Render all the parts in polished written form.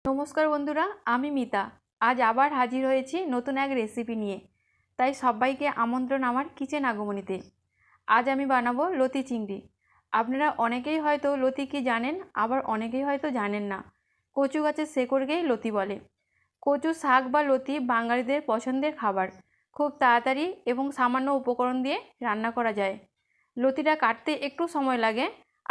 নমস্কার বন্ধুরা, আমি মিতা। আজ আবার হাজির হয়েছি নতুন এক রেসিপি নিয়ে। তাই সবাইকে আমন্ত্রণ আমার কিচেন আগমনীতে। আজ আমি বানাবো লতি চিংড়ি। আপনারা অনেকেই হয়তো লতি কি জানেন, আবার অনেকেই হয়তো জানেন না। কচু গাছের শেকড়কেই লতি বলে। কচু শাক বা লতি বাঙালিদের পছন্দের খাবার। খুব তাড়াতাড়ি এবং সামান্য উপকরণ দিয়ে রান্না করা যায়। লতিটা কাটতে একটু সময় লাগে।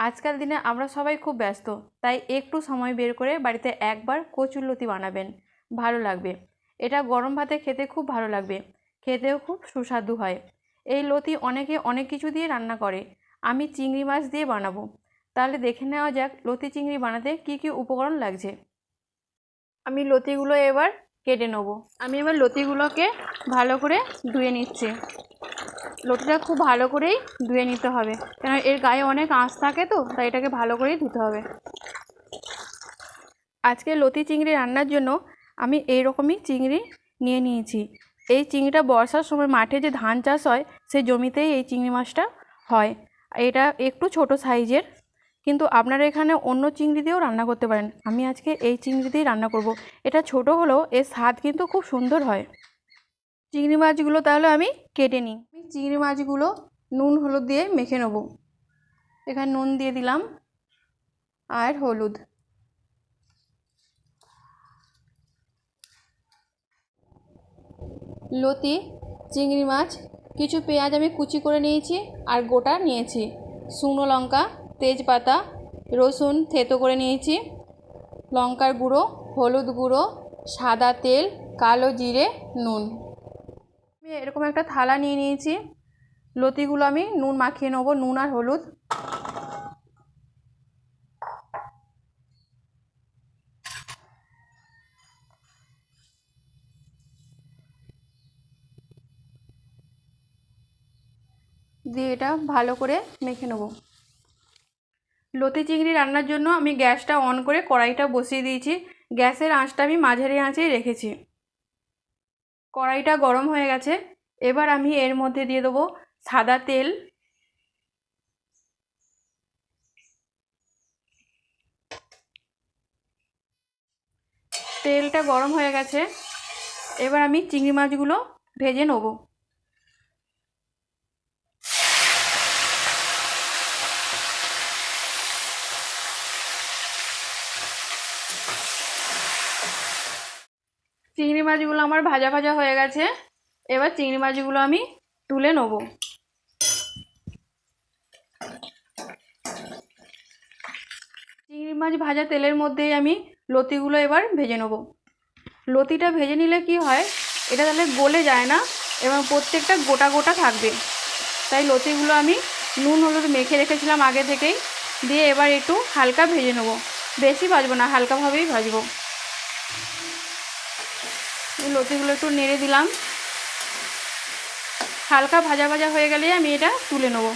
আজকাল দিনে আমরা সবাই খুব ব্যস্ত, তাই একটু সময় বের করে বাড়িতে একবার কচুর লতি বানাবেন, ভালো লাগবে। এটা গরম ভাতে খেতে খুব ভালো লাগবে, খেতেও খুব সুস্বাদু হয়। এই লতি অনেকে অনেক কিছু দিয়ে রান্না করে, আমি চিংড়ি মাছ দিয়ে বানাবো। তাহলে দেখে নেওয়া যাক লতি চিংড়ি বানাতে কি কি উপকরণ লাগছে। আমি লতিগুলো এবার কেটে নেব। আমি এবার লতিগুলোকে ভালো করে ধুয়ে নিচ্ছি। লতিটা খুব ভালো করেই ধুয়ে নিতে হবে, কেন এর গায়ে অনেক আঁশ থাকে, তো তাই এটাকে ভালো করেই ধুতে হবে। আজকে লতি চিংড়ি রান্নার জন্য আমি এই রকমই চিংড়ি নিয়ে নিয়েছি। এই চিংড়িটা বর্ষার সময় মাঠে যে ধান চাষ হয় সেই জমিতেই এই চিংড়ি মাছটা হয়। এটা একটু ছোট সাইজের, কিন্তু আপনারা এখানে অন্য চিংড়ি দিয়েও রান্না করতে পারেন। আমি আজকে এই চিংড়ি দিয়েই রান্না করব। এটা ছোট হলেও এর স্বাদ কিন্তু খুব সুন্দর হয়। চিংড়ি মাছগুলো তাহলে আমি কেটে নিই। আমি চিংড়ি মাছগুলো নুন হলুদ দিয়ে মেখে নেব। এখানে নুন দিয়ে দিলাম আর হলুদ। লতি, চিংড়ি মাছ, কিছু পেঁয়াজ আমি কুচি করে নিয়েছি আর গোটা নিয়েছি, শুকনো লঙ্কা, তেজপাতা, রসুন থেতো করে নিয়েছি, লঙ্কার গুঁড়ো, হলুদ গুঁড়ো, সাদা তেল, কালো জিরে, নুন। আমি এরকম একটা থালা নিয়ে নিয়েছি। লতিগুলো আমি নুন মাখিয়ে নেবো, নুন আর হলুদ। দিয়ে এটা ভালো করে মেখে নেব। লতি চিংড়ি রান্নার জন্য আমি গ্যাসটা অন করে কড়াইটা বসিয়ে দিয়েছি। গ্যাসের আঁচটা আমি মাঝারি আঁচেই রেখেছি। কড়াইটা গরম হয়ে গেছে। এবার আমি এর মধ্যে দিয়ে দেবো সাদা তেল। তেলটা গরম হয়ে গেছে। এবার আমি চিংড়ি মাছগুলো ভেজে নেব। চিংড়ি মাছগুলো আমার ভাজা ভাজা হয়ে গেছে। এবার চিংড়ি মাছগুলো আমি তুলে নেব। চিংড়ি মাছ ভাজা তেলের মধ্যেই আমি লতিগুলো এবার ভেজে নেব। লতিটা ভেজে নিলে কি হয়, এটা তাহলে গলে যায় না এবং প্রত্যেকটা গোটা গোটা থাকবে। তাই লতিগুলো আমি নুন হলুদ মেখে রেখেছিলাম আগে থেকেই, দিয়ে এবার একটু হালকা ভেজে নেব। বেশি ভাজবো না, হালকাভাবেই ভাজবো। লতিগুলো একটু নেড়ে দিলাম। হালকা ভাজা ভাজা হয়ে গেলেই আমি এটা তুলে নেব।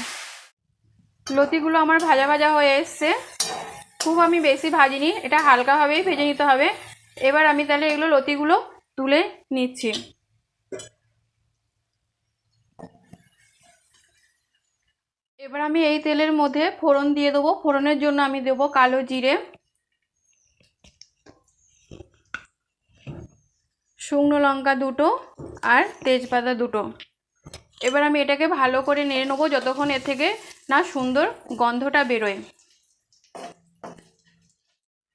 লতিগুলো আমার ভাজা ভাজা হয়ে এসছে। খুব আমি বেশি ভাজিনি, এটা হালকাভাবেই ভেজে নিতে হবে। এবার আমি তাহলে এগুলো লতিগুলো তুলে নিচ্ছি। এবার আমি এই তেলের মধ্যে ফোড়ন দিয়ে দেবো। ফোড়নের জন্য আমি দেবো কালো জিরে, শুকনো লঙ্কা দুটো আর তেজপাতা দুটো। এবার আমি এটাকে ভালো করে নেড়ে নেবো যতক্ষণ এর থেকে না সুন্দর গন্ধটা বেরোয়।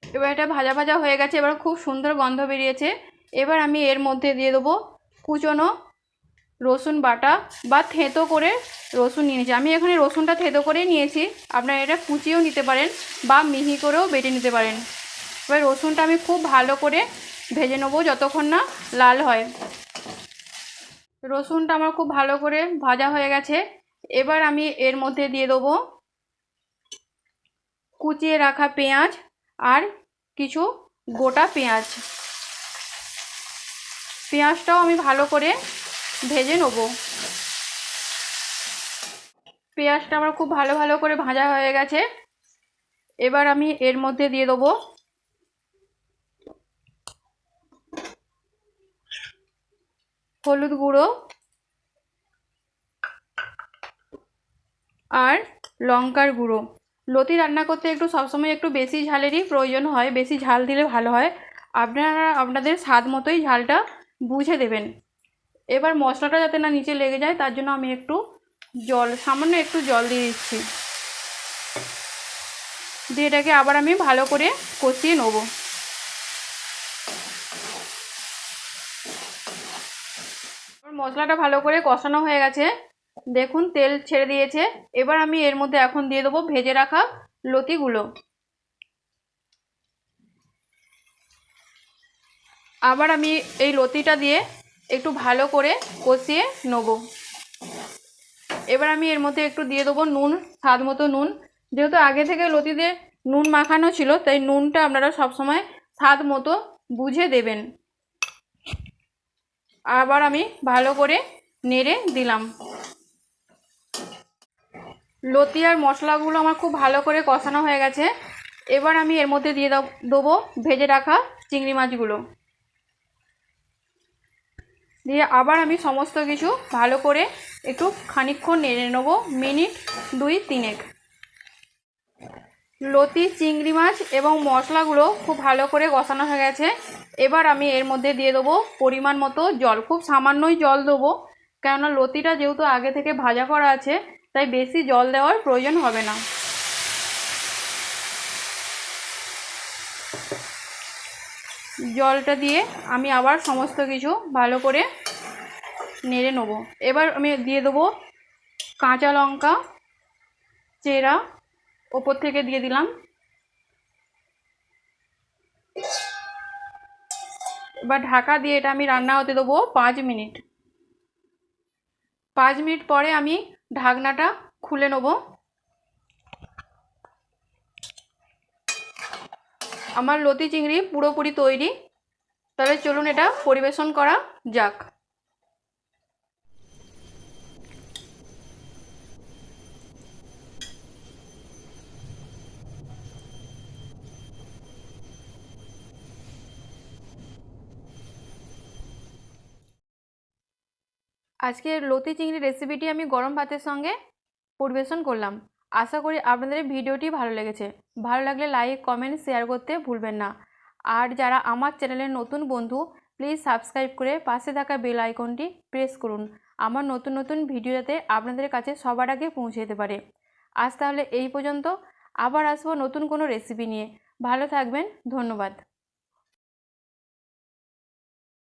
এবার এটা ভাজা ভাজা হয়ে গেছে, এবার খুব সুন্দর গন্ধ বেরিয়েছে। এবার আমি এর মধ্যে দিয়ে দেবো কুচনো রসুন বাটা বা থেঁতো করে রসুন নিয়ে নিয়েছি। আমি এখানে রসুনটা থেঁতো করেই নিয়েছি, আপনারা এটা কুচিয়েও নিতে পারেন বা মিহি করেও বেটে নিতে পারেন। এবার রসুনটা আমি খুব ভালো করে ভেজে নেবো যতক্ষণ না লাল হয়। রসুনটা আমার খুব ভালো করে ভাজা হয়ে গেছে। এবার আমি এর মধ্যে দিয়ে দেবো কুচিয়ে রাখা পেঁয়াজ আর কিছু গোটা পেঁয়াজ। পেঁয়াজটাও আমি ভালো করে ভেজে নেব। পেঁয়াজটা আমার খুব ভালো করে ভাজা হয়ে গেছে। এবার আমি এর মধ্যে দিয়ে দেবো হলুদ গুঁড়ো আর লঙ্কার গুঁড়ো। লতি রান্না করতে একটু সবসময় একটু বেশি ঝালেরই প্রয়োজন হয়, বেশি ঝাল দিলে ভালো হয়। আপনারা আপনাদের স্বাদ মতোই ঝালটা বুঝে দেবেন। এবার মশলাটা যাতে না নিচে লেগে যায় তার জন্য আমি একটু সামান্য একটু জল দিয়ে দিচ্ছি, দিয়ে এটাকে আবার আমি ভালো করে কষিয়ে নেব। মশলাটা ভালো করে কষানো হয়ে গেছে, দেখুন তেল ছেড়ে দিয়েছে। এবার আমি এর মধ্যে এখন দিয়ে দেবো ভেজে রাখা লতিগুলো। আবার আমি এই লতিটা দিয়ে একটু ভালো করে কষিয়ে নেব। এবার আমি এর মধ্যে একটু দিয়ে দেবো নুন, স্বাদ মতো নুন। যেহেতু আগে থেকে লতিতে নুন মাখানো ছিল তাই নুনটা আপনারা সবসময় স্বাদ মতো বুঝে দেবেন। আবার আমি ভালো করে নেড়ে দিলাম। লতি আর মশলাগুলো আমার খুব ভালো করে কষানো হয়ে গেছে। এবার আমি এর মধ্যে দিয়ে দেবো ভেজে রাখা চিংড়ি মাছগুলো, দিয়ে আবার আমি সমস্ত কিছু ভালো করে একটু খানিকক্ষণ নেড়ে নেব, মিনিট 2-3। লতি, চিংড়ি মাছ এবং মশলাগুলো খুব ভালো করে কষানো হয়ে গেছে। এবার আমি এর মধ্যে দিয়ে দেবো পরিমাণ মতো জল, খুব সামান্যই জল দেবো, কেননা লতিটা যেহেতু আগে থেকে ভাজা করা আছে তাই বেশি জল দেওয়ার প্রয়োজন হবে না। জলটা দিয়ে আমি আবার সমস্ত কিছু ভালো করে নেড়ে নেব। এবার আমি দিয়ে দেবো কাঁচা লঙ্কা চেরা, ওপর থেকে দিয়ে দিলাম। এবার ঢাকা দিয়ে এটা আমি রান্না হতে দেবো 5 মিনিট। 5 মিনিট পরে আমি ঢাকনাটা খুলে নেব। আমার লতি চিংড়ি পুরোপুরি তৈরি। তাহলে চলুন এটা পরিবেশন করা যাক। আজকের লতি চিংড়ি রেসিপিটি আমি গরম ভাতের সঙ্গে পরিবেশন করলাম। আশা করি আপনাদের ভিডিওটি ভালো লেগেছে। ভালো লাগলে লাইক, কমেন্ট, শেয়ার করতে ভুলবেন না। আর যারা আমার চ্যানেলের নতুন বন্ধু, প্লিজ সাবস্ক্রাইব করে পাশে থাকা বেল আইকনটি প্রেস করুন, আমার নতুন নতুন ভিডিও যাতে আপনাদের কাছে সবার আগে পৌঁছে যেতে পারে। আজ তাহলে এই পর্যন্ত, আবার আসবো নতুন কোনো রেসিপি নিয়ে। ভালো থাকবেন, ধন্যবাদ।